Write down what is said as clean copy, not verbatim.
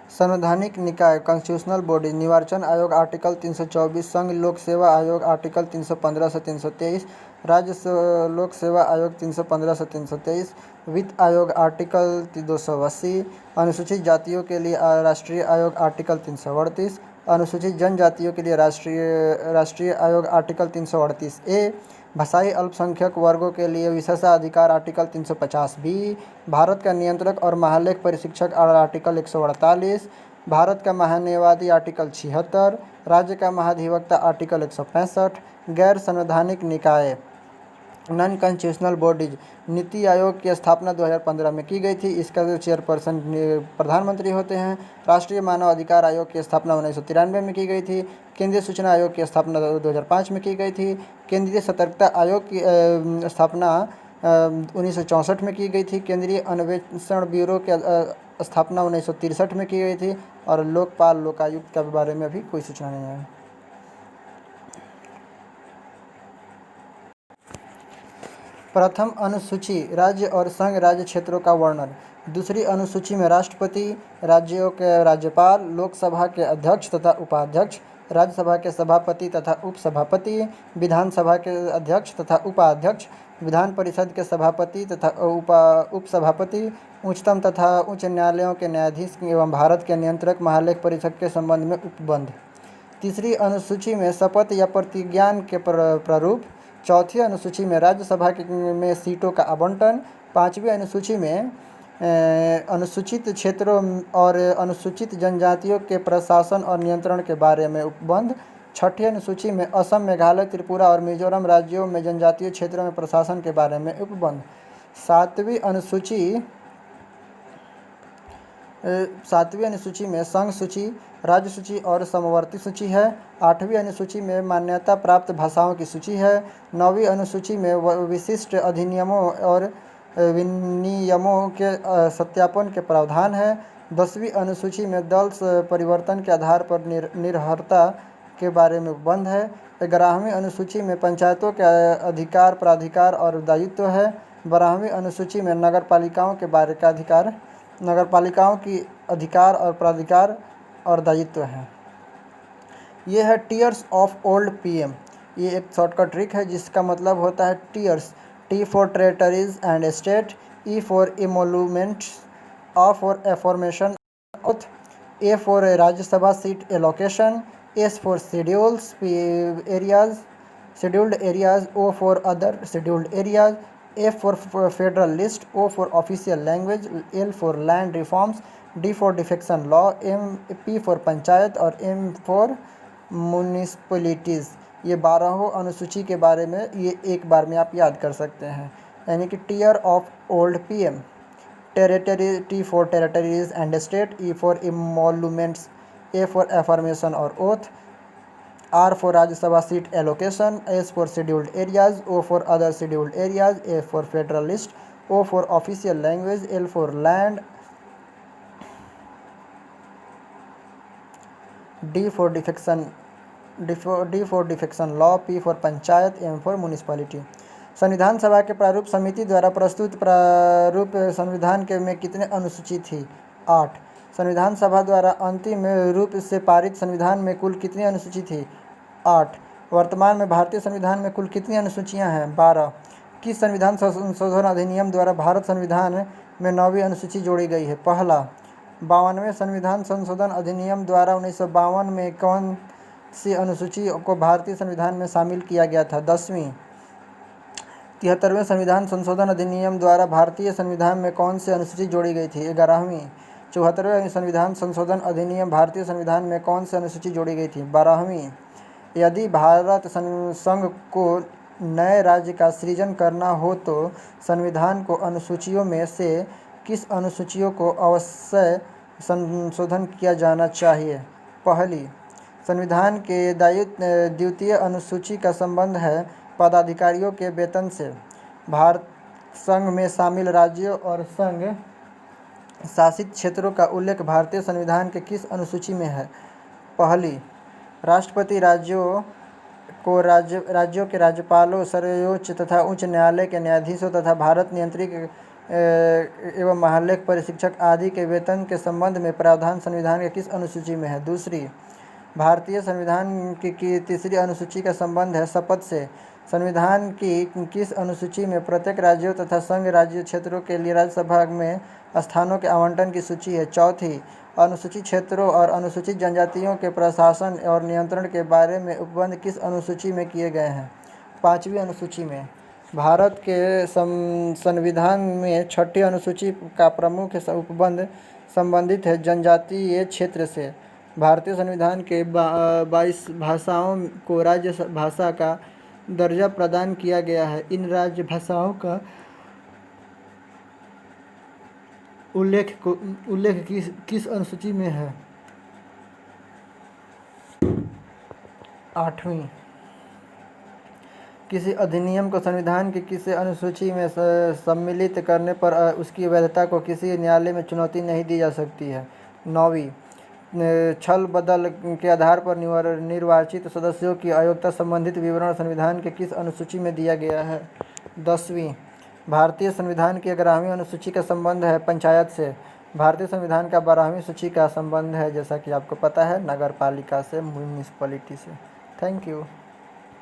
संवैधानिक निकाय constitutional body निर्वाचन आयोग आर्टिकल 324, संघ लोक सेवा आयोग आर्टिकल 315 से 323, राज्य लोक सेवा आयोग 315 से 323, वित्त आयोग आर्टिकल 280, अनुसूचित जातियों के लिए राष्ट्रीय आयोग आर्टिकल 338, अनुसूचित जनजातियों के लिए राष्ट्रीय आयोग आर्टिकल 338A, भाषाई अल्पसंख्यक वर्गों के लिए विशेषाधिकार आर्टिकल 350B, भारत का नियंत्रक और महालेख परीक्षक आर्टिकल 148, भारत का महान्यायवादी आर्टिकल 76, राज्य का महाधिवक्ता आर्टिकल 165, गैर संवैधानिक निकाय non constitutional bodies. NITI Aayog की स्थापना 2015 में की गई थी। इसका जो चेयरपर्सन प्रधानमंत्री होते हैं। राष्ट्रीय मानव अधिकार आयोग की स्थापना 1993 में की गई थी। केंद्रीय सूचना आयोग की स्थापना 2005 में की गई थी। केंद्रीय सतर्कता आयोग की स्थापना 1964 में की गई थी। केंद्रीय अन्वेषण ब्यूरो की स्थापना 1963 में की गई थी। और लोकपाल लोकायुक्त के बारे में अभी कोई सूचना नहीं है। प्रथम अनुसूची राज्य और संघ राज्य क्षेत्रों का वर्णन। दूसरी अनुसूची में राष्ट्रपति, राज्यों के राज्यपाल, लोकसभा के अध्यक्ष तथा उपाध्यक्ष, राज्यसभा के सभापति तथा उपसभापति, विधानसभा के अध्यक्ष तथा उपाध्यक्ष, विधान परिषद के सभापति तथा उपसभापति, उच्चतम तथा उच्च न्यायालयों के न्यायाधीश एवं भारत के नियंत्रक महालेख परीक्षक के संबंध में उपबंध। तीसरी अनुसूची में शपथ या प्रतिज्ञान के प्रारूप। चौथी अनुसूची में राज्यसभा में सीटों का आवंटन। पाँचवीं अनुसूची में अनुसूचित क्षेत्रों और अनुसूचित जनजातियों के प्रशासन और नियंत्रण के बारे में उपबंध। छठी अनुसूची में असम, मेघालय, त्रिपुरा और मिजोरम राज्यों में जनजातीय क्षेत्रों में प्रशासन के बारे में उपबंध। सातवीं अनुसूची में संघ सूची, राज्य सूची और समवर्ती सूची है। आठवीं अनुसूची में मान्यता प्राप्त भाषाओं की सूची है। नौवीं अनुसूची में विशिष्ट अधिनियमों और विनियमों के सत्यापन के प्रावधान है। 10वीं अनुसूची में दल परिवर्तन के आधार पर निर्भरता के बारे में उपबंध है। 11वीं अनुसूची में पंचायतों के अधिकार, प्राधिकार और दायित्व है। 12वीं अनुसूची में नगरपालिकाओं के बारे का अधिकार, नगरपालिकाओं की अधिकार और प्राधिकार और दायित्व है। ये है टीयर्स ऑफ ओल्ड पीएम। ये एक शॉर्टकट ट्रिक है जिसका मतलब होता है tears. T for territories and state, E for emoluments, R for affirmation oath, A for Rajya Sabha seat allocation, S for scheduled areas, O for other scheduled areas, F for federal list, O for official language, L for land reforms, D for defection law, P for panchayat और M for municipalities। ये 12 अनुसूची के बारे में ये एक बार में आप याद कर सकते हैं। यानी कि tear of old PM, territory, T for territories and state, E for emoluments, A for affirmation और oath, R for Rajya Sabha seat allocation, S for scheduled areas, O for other scheduled areas, A for federal list, O for official language, L for land, D for defection law, P for panchayat, M for municipality। संविधान सभा के प्रारूप समिति द्वारा प्रस्तुत प्रारूप संविधान के में कितने अनुसूची थी? 8। संविधान सभा द्वारा अंतिम रूप से पारित संविधान में कुल कितनी अनुसूची थी? 8। वर्तमान में भारतीय संविधान में कुल कितनी अनुसूचियां हैं? 12। किस संविधान संशोधन अधिनियम द्वारा भारत संविधान में 9वीं अनुसूची जोड़ी गई है? पहला। 52वें संविधान संशोधन अधिनियम द्वारा 1952 में कौन सी अनुसूची को भारतीय संविधान में शामिल किया गया था? 10वीं। 73वें संविधान संशोधन अधिनियम द्वारा भारतीय संविधान में कौन सी अनुसूची जोड़ी गई थी? 11वीं। 74वें संविधान संशोधन अधिनियम भारतीय संविधान में कौन सी अनुसूची जोड़ी गई थी? 12वीं। यदि भारत संघ को नए राज्य का सृजन करना हो तो संविधान को अनुसूचियों में से किस अनुसूचियों को अवश्य संशोधन किया जाना चाहिए? पहली। संविधान के द्वितीय अनुसूची का संबंध है पदाधिकारियों के वेतन से। भारत संघ में शामिल राज्यों और संघ शासित क्षेत्रों का उल्लेख भारतीय संविधान के किस अनुसूची में है? पहली। राष्ट्रपति राज्यों के राज्यपालों, सर्वोच्च तथा उच्च न्यायालय के न्यायाधीशों तथा भारत एवं महालेख परीक्षक आदि के वेतन के संबंध में प्रावधान संविधान के किस अनुसूची में है? दूसरी, भारतीय संविधान की तीसरी अनुसूची का संबंध है शपथ से। संविधान की किस अनुसूची में प्रत्येक राज्यों तथा संघ राज्य क्षेत्रों के लिए राज्यसभा में स्थानों के आवंटन की सूची है? चौथी, अनुसूचित क्षेत्रों और अनुसूचित जनजातियों के प्रशासन और नियंत्रण के बारे में उपबंध किस अनुसूची में किए गए हैं? पाँचवीं अनुसूची में। भारत के संविधान में छठी अनुसूची का प्रमुख उपबंध संबंधित है जनजातीय क्षेत्र से। भारतीय संविधान के 22 भाषाओं को राज्य भाषा का दर्जा प्रदान किया गया है। इन राज्य भाषाओं का उल्लेख किस अनुसूची में है? आठवीं, किसी अधिनियम को संविधान की किसी अनुसूची में सम्मिलित करने पर उसकी वैधता को किसी न्यायालय में चुनौती नहीं दी जा सकती है। नौवीं, छल बदल के आधार पर निर्वाचित सदस्यों की अयोग्यता संबंधित विवरण संविधान के किस अनुसूची में दिया गया है? 10वीं, भारतीय संविधान की 11वीं अनुसूची का संबंध है पंचायत से। भारतीय संविधान का 12वीं सूची का संबंध है, जैसा कि आपको पता है, नगर पालिका से, म्यूनिसिपैलिटी से। Thank you.